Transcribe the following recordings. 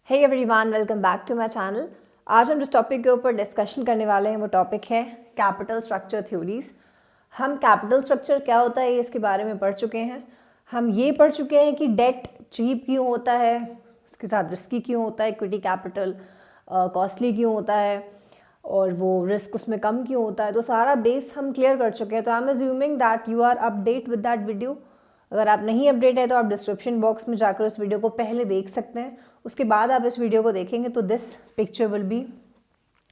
Hey everyone, welcome back to my channel. आज हम जिस टॉपिक के ऊपर डिस्कशन करने वाले हैं वो टॉपिक है कैपिटल स्ट्रक्चर थ्योरीज। हम कैपिटल स्ट्रक्चर क्या होता है इसके बारे में पढ़ चुके हैं। हम ये पढ़ चुके हैं कि डेट चीप क्यों होता है, उसके साथ रिस्की क्यों होता है, इक्विटी कैपिटल कॉस्टली क्यों होता है और वो रिस्क उसमें कम क्यों होता है। तो सारा बेस हम क्लियर कर चुके हैं। तो I am assuming that you are update with that video. अगर आप नहीं अपडेट है तो आप डिस्क्रिप्शन बॉक्स में जाकर उस वीडियो को पहले देख सकते हैं, उसके बाद आप इस वीडियो को देखेंगे तो this picture will be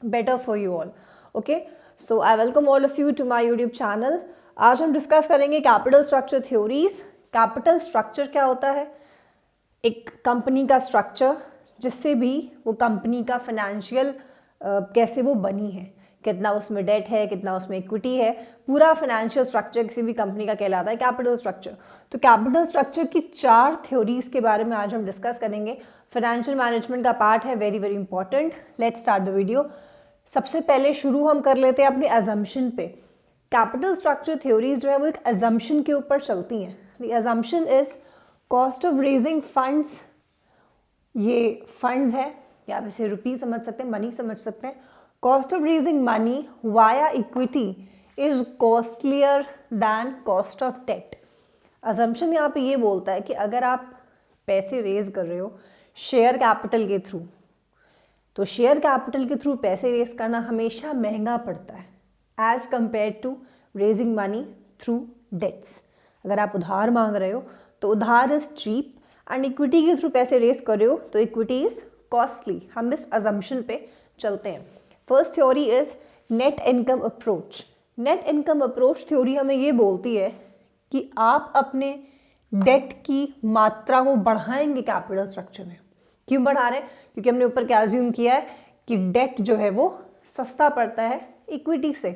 better for you all. Okay, so I welcome all of you to my YouTube channel. आज हम डिस्कस करेंगे capital structure theories. Capital structure क्या होता है? एक कंपनी का स्ट्रक्चर जिससे भी वो कंपनी का फाइनेंशियल कैसे वो बनी है, कितना उसमें डेट है, कितना उसमें इक्विटी है, पूरा फाइनेंशियल स्ट्रक्चर किसी भी कंपनी का कहलाता है कैपिटल स्ट्रक्चर। तो कैपिटल स्ट्रक्चर की 4 थ्योरीज के बारे में आज हम डिस्कस करेंगे। फाइनेंशियल मैनेजमेंट का पार्ट है, very very important. Let's start the video. सबसे पहले शुरू हम कर लेते हैं अपने अजम्पशन पे। कैपिटल स्ट्रक्चर थ्योरीज जो है वो एक अजम्पशन के ऊपर चलती हैं। The assumption is cost of raising funds. ये फंड्स है, या आप इसे रुपी समझ सकते हैं, मनी समझ सकते हैं। Cost of raising money via equity is costlier than cost of debt. Assumption यहाँ पे ये बोलता है कि अगर आप पैसे रेज कर रहे हो शेयर कैपिटल के थ्रू, तो शेयर कैपिटल के थ्रू पैसे रेज करना हमेशा महंगा पड़ता है as compare to raising money through debts. अगर आप उधार मांग रहे हो तो उधार इज चीप एंड इक्विटी के थ्रू पैसे रेज कर रहे हो तो इक्विटी इज कॉस्टली। हम इस अजम्पशन पे चलते हैं। First theory is net income approach. Net income approach theory हमें ये बोलती है कि आप अपने डेट की मात्रा को बढ़ाएंगे कैपिटल स्ट्रक्चर में। क्यों बढ़ा रहे हैं? क्योंकि हमने ऊपर क्या अज्यूम किया है कि डेट जो है वो सस्ता पड़ता है इक्विटी से।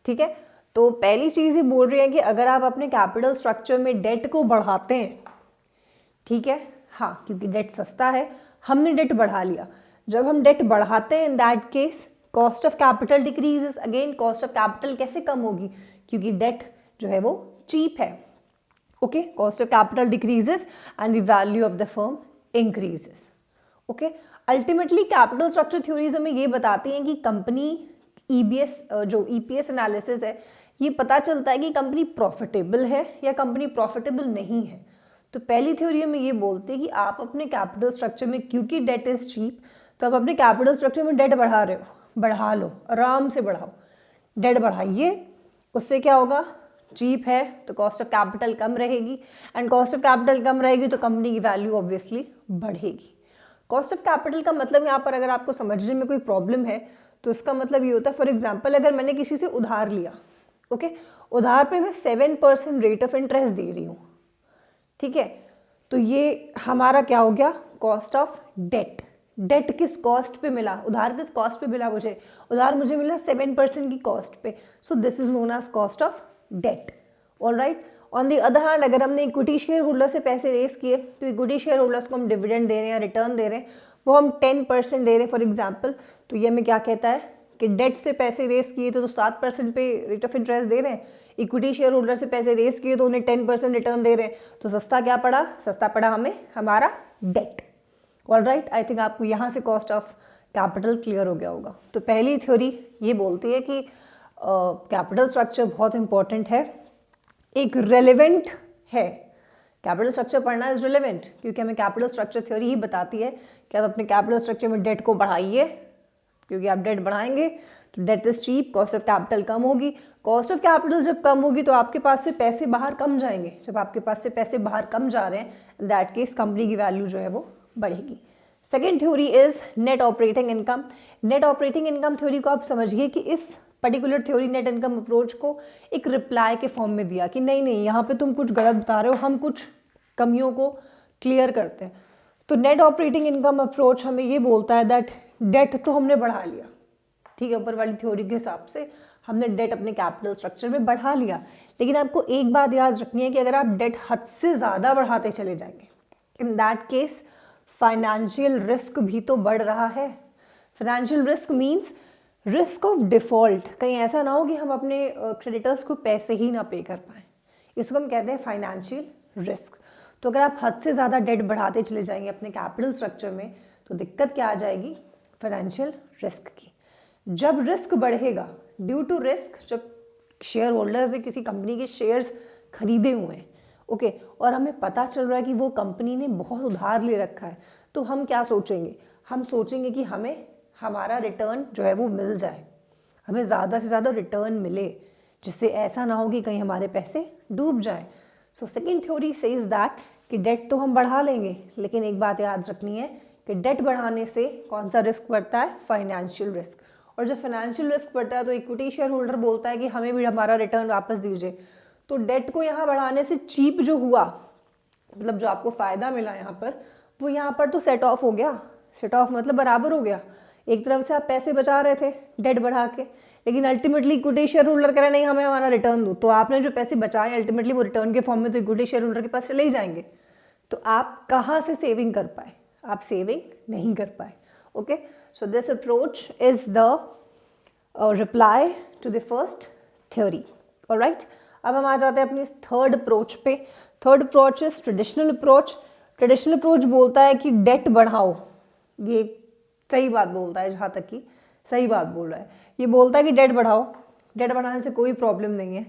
ठीक है, तो पहली चीज ये बोल रही है कि अगर आप अपने कैपिटल स्ट्रक्चर में डेट को बढ़ाते हैं, ठीक है, हाँ, क्योंकि डेट सस्ता है, हमने डेट बढ़ा लिया। जब हम डेट बढ़ाते हैं in that case cost of capital decreases. Again cost of capital कैसे कम होगी? क्योंकि डेट जो है वो चीप है। Okay, cost of capital decreases and the value of the firm increases. Okay, ultimately capital structure theories हमें ये बताती हैं कि कंपनी ईबीएस जो ईपीएस एनालिसिस है, ये पता चलता है कि कंपनी प्रॉफिटेबल है या कंपनी प्रॉफिटेबल नहीं है। तो पहली थ्योरी में ये बोलते हैं कि आप अपने कैपिटल स्ट्रक्चर में, क्योंकि डेट इज चीप, तो आप अपने कैपिटल स्ट्रक्चर में डेट बढ़ा रहे हो, बढ़ा लो, आराम से बढ़ाओ, डेट बढ़ाइए। उससे क्या होगा? चीप है तो कॉस्ट ऑफ कैपिटल कम रहेगी एंड कॉस्ट ऑफ कैपिटल कम रहेगी तो कंपनी की वैल्यू ऑब्वियसली बढ़ेगी। कॉस्ट ऑफ कैपिटल का मतलब यहाँ पर अगर आपको समझने में कोई प्रॉब्लम है तो इसका मतलब ये होता है, फॉर एग्जाम्पल अगर मैंने किसी से उधार लिया, ओके, उधार पे मैं 7% रेट ऑफ इंटरेस्ट दे रही हूँ, ठीक है, तो ये हमारा क्या हो गया? Cost of debt. डेट किस कॉस्ट पे मिला? उधार किस कॉस्ट पे मिला मुझे? उधार मुझे मिला 7% की कॉस्ट पे। So this is known as cost of debt. All right. On the other hand अगर हमने इक्विटी शेयर होल्डर से पैसे रेस किए तो इक्विटी शेयर होल्डर्स को हम डिविडेंड दे रहे हैं, रिटर्न दे रहे हैं, वो हम 10% दे रहे हैं फॉर एग्जाम्पल, तो ये हमें क्या कहता है कि डेट से पैसे रेस किए तो 7% पे रेट ऑफ इंटरेस्ट दे रहे हैं, इक्विटी शेयर होल्डर से पैसे रेस किए तो उन्हें 10% रिटर्न दे रहे हैं, तो सस्ता क्या पड़ा? सस्ता पड़ा हमें हमारा debt. All right, I think आपको यहाँ से कॉस्ट ऑफ कैपिटल क्लियर हो गया होगा। तो पहली थ्योरी ये बोलती है कि कैपिटल स्ट्रक्चर बहुत इंपॉर्टेंट है, एक रेलिवेंट है। कैपिटल स्ट्रक्चर पढ़ना इज रिलेवेंट क्योंकि हमें कैपिटल स्ट्रक्चर थ्योरी ही बताती है कि आप अपने कैपिटल स्ट्रक्चर में डेट को बढ़ाइए, क्योंकि आप डेट बढ़ाएंगे तो debt is cheap, cost of capital कम होगी। कॉस्ट ऑफ कैपिटल जब कम होगी तो आपके पास से पैसे बाहर कम जाएंगे। जब आपके पास से पैसे बाहर कम जा रहे हैं, इन दैट केस कंपनी की वैल्यू जो है वो बढ़ेगी। Second theory is net operating income. Net operating income theory को आप समझिए कि इस particular theory net income approach को एक रिप्लाई के फॉर्म में दिया कि नहीं नहीं, यहाँ पे तुम कुछ गलत बता रहे हो, हम कुछ कमियों को क्लियर करते हैं। तो नेट ऑपरेटिंग इनकम अप्रोच हमें ये बोलता है दैट डेट तो हमने बढ़ा लिया, ठीक है, ऊपर वाली थ्योरी के हिसाब से हमने डेट अपने कैपिटल स्ट्रक्चर में बढ़ा लिया, लेकिन आपको एक बात याद रखनी है कि अगर आप डेट हद से ज़्यादा बढ़ाते चले जाएंगे, in that case financial risk भी तो बढ़ रहा है। Financial risk means risk of default. कहीं ऐसा ना हो कि हम अपने क्रेडिटर्स को पैसे ही ना पे कर पाएँ, इसको हम कहते हैं फाइनेंशियल रिस्क। तो अगर आप हद से ज़्यादा डेट बढ़ाते चले जाएंगे अपने कैपिटल स्ट्रक्चर में तो दिक्कत क्या आ जाएगी? फाइनेंशियल रिस्क की। जब रिस्क बढ़ेगा, ड्यू टू रिस्क, जब शेयर होल्डर्स ने किसी कंपनी के शेयर्स खरीदे हुए हैं, ओके, और हमें पता चल रहा है कि वो कंपनी ने बहुत उधार ले रखा है, तो हम क्या सोचेंगे? हम सोचेंगे कि हमें हमारा रिटर्न जो है वो मिल जाए, हमें ज़्यादा से ज़्यादा रिटर्न मिले, जिससे ऐसा ना हो कि कहीं हमारे पैसे डूब जाएं। So second theory says that कि डेट तो हम बढ़ा लेंगे, लेकिन एक बात याद रखनी है कि डेट बढ़ाने से कौन सा रिस्क बढ़ता है? Financial risk. और जब फाइनेंशियल रिस्क बढ़ता है तो इक्विटी शेयर होल्डर बोलता है कि हमें भी हमारा रिटर्न वापस दीजिए। तो डेट को यहाँ बढ़ाने से चीप जो हुआ, मतलब जो आपको फ़ायदा मिला यहाँ पर, वो यहाँ पर तो सेट ऑफ हो गया। सेट ऑफ मतलब बराबर हो गया। एक तरफ से आप पैसे बचा रहे थे डेट बढ़ा के, लेकिन अल्टीमेटली इक्विटी शेयर होल्डर कह रहे नहीं हमें हमारा रिटर्न दो, तो आपने जो पैसे बचाए अल्टीमेटली वो रिटर्न के फॉर्म में तो इक्विटी शेयर होल्डर के पास चले ही जाएंगे। तो आप कहाँ से सेविंग कर पाए? आप सेविंग नहीं कर पाए। Okay, so this approach is the reply to the first theory. Alright, अब हम आ जाते हैं अपनी थर्ड अप्रोच पे। Third approach is traditional approach. Traditional approach बोलता है कि डेट बढ़ाओ, ये सही बात बोलता है, जहाँ तक कि सही बात बोल रहा है, ये बोलता है कि डेट बढ़ाओ, डेट बढ़ाने से कोई प्रॉब्लम नहीं है,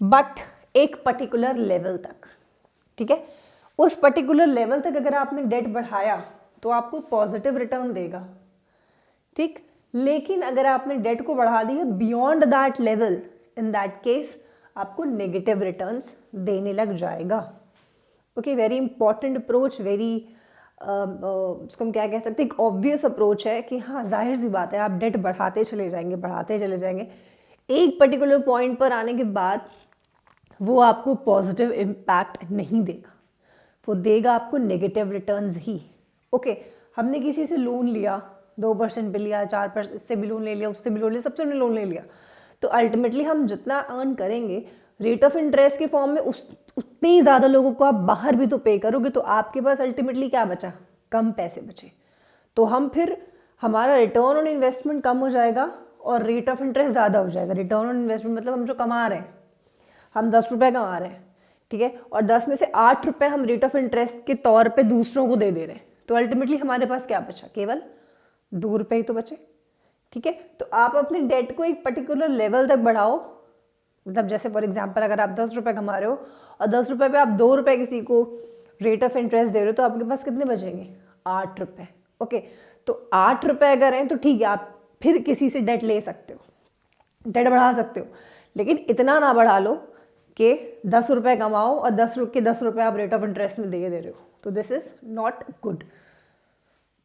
बट एक पर्टिकुलर लेवल तक। ठीक है, उस पर्टिकुलर लेवल तक अगर आपने डेट बढ़ाया तो आपको पॉजिटिव रिटर्न देगा। ठीक, लेकिन अगर आपने डेट को बढ़ा दिया beyond that level, in that case आपको नेगेटिव रिटर्न्स देने लग जाएगा। Okay, very important approach, very उसको हम क्या कह सकते हैं, एक ऑब्वियस अप्रोच है कि हाँ जाहिर सी बात है आप डेट बढ़ाते चले जाएंगे, बढ़ाते चले जाएंगे, एक पर्टिकुलर पॉइंट पर आने के बाद वो आपको पॉजिटिव इम्पैक्ट नहीं देगा, वो देगा आपको नेगेटिव रिटर्न्स ही। ओके, हमने किसी से लोन लिया, 2% पे लिया, 4% से भी लोन ले लिया, उससे भी लोन लिया, सबसे लोन ले लिया, तो अल्टीमेटली हम जितना अर्न करेंगे रेट ऑफ इंटरेस्ट के फॉर्म में उतने ही ज़्यादा लोगों को आप बाहर भी तो पे करोगे, तो आपके पास अल्टीमेटली क्या बचा? कम पैसे बचे। तो हम फिर हमारा रिटर्न ऑन इन्वेस्टमेंट कम हो जाएगा और रेट ऑफ इंटरेस्ट ज़्यादा हो जाएगा। रिटर्न ऑन इन्वेस्टमेंट मतलब हम जो कमा रहे हैं, हम 10 रुपये कमा रहे हैं, ठीक है, और 10 में से 8 रुपये हम रेट ऑफ इंटरेस्ट के तौर पे दूसरों को दे रहे हैं, तो अल्टीमेटली हमारे पास क्या बचा? केवल 2 रुपये ही तो बचे। ठीक है, तो आप अपने डेट को एक पर्टिकुलर लेवल तक बढ़ाओ, मतलब जैसे फॉर एग्जांपल अगर आप 10 रुपये कमा रहे हो और 10 रुपये पे आप 2 रुपये किसी को रेट ऑफ इंटरेस्ट दे रहे हो, तो आपके पास कितने बचेंगे? 8 रुपये। ओके, तो 8 रुपये अगर हैं तो ठीक है, आप फिर किसी से डेट ले सकते हो, डेट बढ़ा सकते हो, लेकिन इतना ना बढ़ा लो कि 10 रुपये कमाओ और 10 रुपये आप रेट ऑफ इंटरेस्ट में दे रहे हो, तो दिस इज नॉट गुड।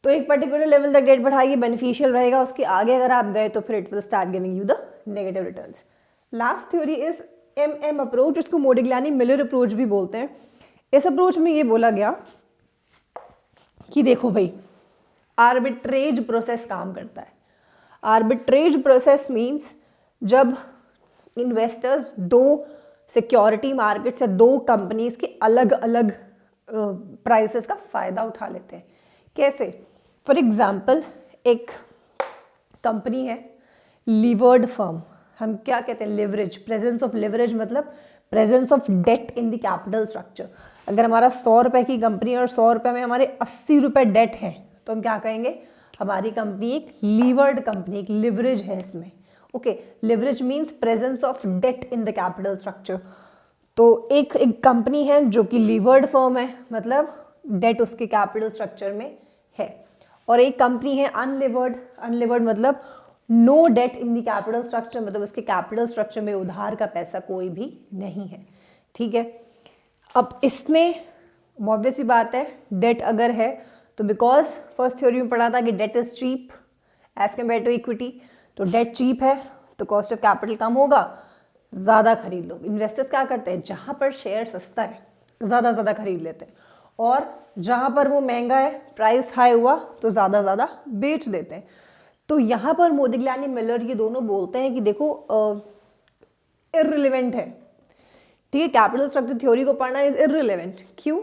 तो एक पर्टिकुलर लेवल तक डेट बढ़ाइए, बेनिफिशियल रहेगा, उसके आगे अगर आप गए तो फिर it will start giving you the negative returns. Last theory is MM approach, उसको मोडिग्लियानी मिलर अप्रोच भी बोलते हैं। इस अप्रोच में ये बोला गया कि देखो भाई, आर्बिट्रेज प्रोसेस काम करता है। आर्बिट्रेज प्रोसेस मीन्स जब इन्वेस्टर्स 2 सिक्योरिटी मार्केट से 2 कंपनीज के अलग अलग प्राइसेस का फ़ायदा उठा लेते हैं। कैसे? फॉर एग्जाम्पल एक कंपनी है लीवर्ड फर्म, हम क्या कहते हैं? लिवरेज, प्रेजेंस ऑफ लिवरेज मतलब presence of debt in the capital structure. अगर हमारा 100 रुपये की कंपनी और 100 रुपये में हमारे 80 रुपये डेट है, तो हम क्या कहेंगे? हमारी कंपनी एक लीवर्ड कंपनी, एक लिवरेज है इसमें। Okay, leverage means presence of debt in the capital structure. तो एक कंपनी है जो कि लीवर्ड फर्म है, मतलब डेट उसके कैपिटल स्ट्रक्चर में है, और एक कंपनी है अनलिवर्ड। अनलिवर्ड मतलब no debt in the capital structure, मतलब उसके कैपिटल स्ट्रक्चर में उधार का पैसा कोई भी नहीं है। ठीक है, अब इसने ऑब्वियस सी बात है, डेट अगर है तो बिकॉज फर्स्ट थ्योरी में पढ़ा था कि debt is cheap as compare to equity, तो डेट चीप है तो कॉस्ट ऑफ कैपिटल कम होगा, ज़्यादा खरीद लो। इन्वेस्टर्स क्या करते हैं? जहाँ पर शेयर सस्ता है ज़्यादा खरीद लेते हैं, और जहाँ पर वो महंगा है, प्राइस हाई हुआ, तो ज़्यादा बेच देते हैं। तो यहाँ पर मोदिग्लियानी मिलर ये दोनों बोलते हैं कि देखो इररिलेवेंट है। ठीक है, कैपिटल स्ट्रक्चर थ्योरी को पढ़ना इज इररिलेवेंट। क्यों?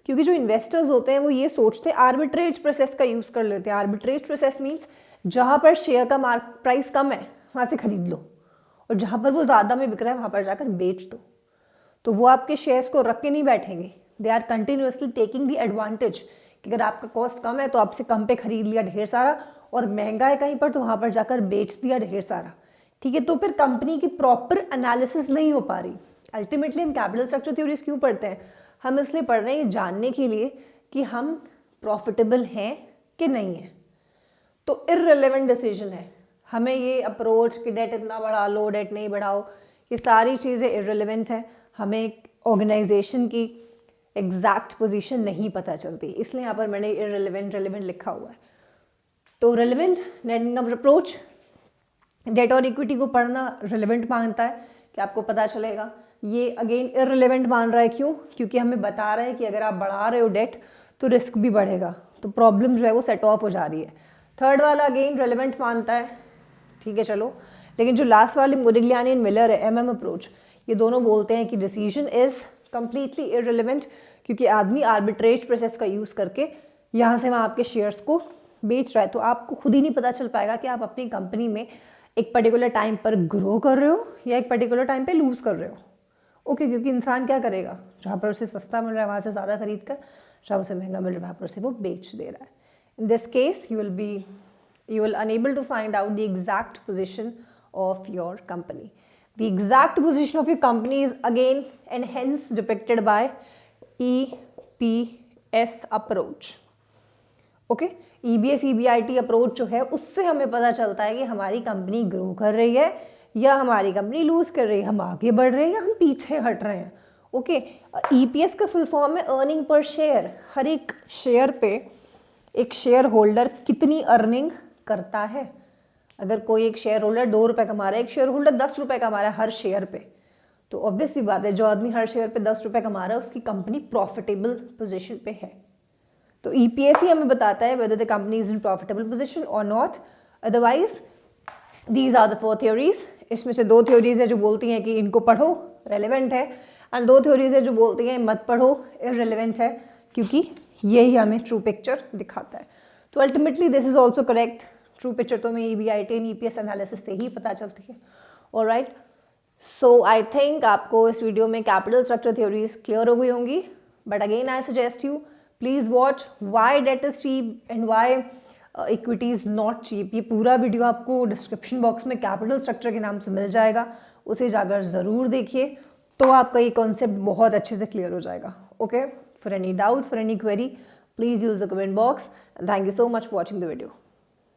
क्योंकि जो इन्वेस्टर्स होते हैं वो ये सोचते हैं, आर्बिट्रेज प्रोसेस का यूज़ कर लेते हैं। आर्बिट्रेज प्रोसेस मीन्स जहाँ पर शेयर का प्राइस कम है वहाँ से खरीद लो, और जहाँ पर वो ज़्यादा में बिक रहा है वहाँ पर जाकर बेच दो। तो वो आपके शेयर्स को रख के नहीं बैठेंगे, they are continuously taking the advantage कि अगर आपका कॉस्ट कम है तो आपसे कम पे खरीद लिया ढेर सारा, और महंगा है कहीं पर तो वहाँ पर जाकर बेच दिया ढेर सारा, ठीक है। तो फिर कंपनी की प्रॉपर एनालिसिस नहीं हो पा रही। अल्टीमेटली हम कैपिटल स्ट्रक्चर थ्योरीज क्यों पढ़ते हैं? हम इसलिए पढ़ रहे हैं जानने के लिए कि हम प्रॉफिटेबल हैं कि नहीं है। तो इररिलेवेंट डिसीजन है। हमें ये अप्रोच कि डेट इतना बढ़ा लो, डेट नहीं बढ़ाओ, ये सारी चीज़ें इररिलेवेंट हैं। हमें एक ऑर्गेनाइजेशन की एग्जैक्ट पोजीशन नहीं पता चलती, इसलिए यहाँ पर मैंने इररिलेवेंट रेलेवेंट लिखा हुआ है। तो relevant net income approach debt और इक्विटी को पढ़ना रेलेवेंट मानता है कि आपको पता चलेगा। ये अगेन इररिलेवेंट मान रहा है, क्यों? क्योंकि हमें बता रहा है कि अगर आप बढ़ा रहे हो डेट तो रिस्क भी बढ़ेगा, तो प्रॉब्लम जो है वो सेट ऑफ हो जा रही है। थर्ड वाला अगेन रेलेवेंट मानता है, ठीक है चलो। लेकिन जो लास्ट वाले मोडिग्लियानी एंड मिलर है, एमएम अप्रोच, ये दोनों बोलते हैं कि डिसीजन इज कंप्लीटली इररिलेवेंट, क्योंकि आदमी आर्बिट्रेज प्रोसेस का यूज़ करके यहाँ से वहाँ आपके शेयर्स को बेच रहा है। तो आपको खुद ही नहीं पता चल पाएगा कि आप अपनी कंपनी में एक पर्टिकुलर टाइम पर ग्रो कर रहे हो या एक पर्टिकुलर टाइम पे लूज़ कर रहे हो। ओके, क्योंकि इंसान क्या करेगा, जहाँ पर उसे सस्ता मिल रहा है वहाँ से ज़्यादा खरीद कर, जहाँ उसे महंगा मिल रहा है वहाँ पर उसे वो बेच दे रहा है। In this case you will unable to find out the exact position of your company. The exact position of your company is again and hence depicted by EPS approach. Okay? EBS EBIT approach जो है उससे हमें पता चलता है कि हमारी company grow कर रही है या हमारी कंपनी लूज कर रही है, हम आगे बढ़ रहे हैं या हम पीछे हट रहे हैं। ओके, EPS का फुल फॉर्म है अर्निंग पर शेयर। हर एक शेयर पे एक शेयर होल्डर कितनी अर्निंग करता है। अगर कोई एक शेयर होल्डर 2 रुपये कमा रहा है, एक शेयर होल्डर 10 रुपये कमा रहा है हर शेयर पे, तो ऑब्वियस सी बात है जो आदमी हर शेयर पे 10 रुपये कमा रहा है उसकी कंपनी प्रॉफिटेबल पोजीशन पे है। तो EPS ही हमें बताता है whether the company is in profitable position or not. Otherwise, these are the 4 theories. इसमें से 2 theories है जो बोलती हैं कि इनको पढ़ो, relevant है, and 2 theories है जो बोलती हैं मत पढ़ो, irrelevant है, क्योंकि यही हमें true picture दिखाता है। तो ultimately this is also correct. True picture तो हमें EBIT एंड EPS एनालिसिस से ही पता चलती है। ऑलराइट, सो आई थिंक आपको इस वीडियो में कैपिटल स्ट्रक्चर थ्योरीज क्लियर हो गई होंगी। But again I suggest you please watch why debt is cheap and why equity is not cheap. ये पूरा वीडियो आपको डिस्क्रिप्शन बॉक्स में कैपिटल स्ट्रक्चर के नाम से मिल जाएगा, उसे जाकर ज़रूर देखिए, तो आपका ये कॉन्सेप्ट बहुत अच्छे से क्लियर हो जाएगा। Okay, for any doubt, for any query, please use the comment box, and thank you so much for watching the video.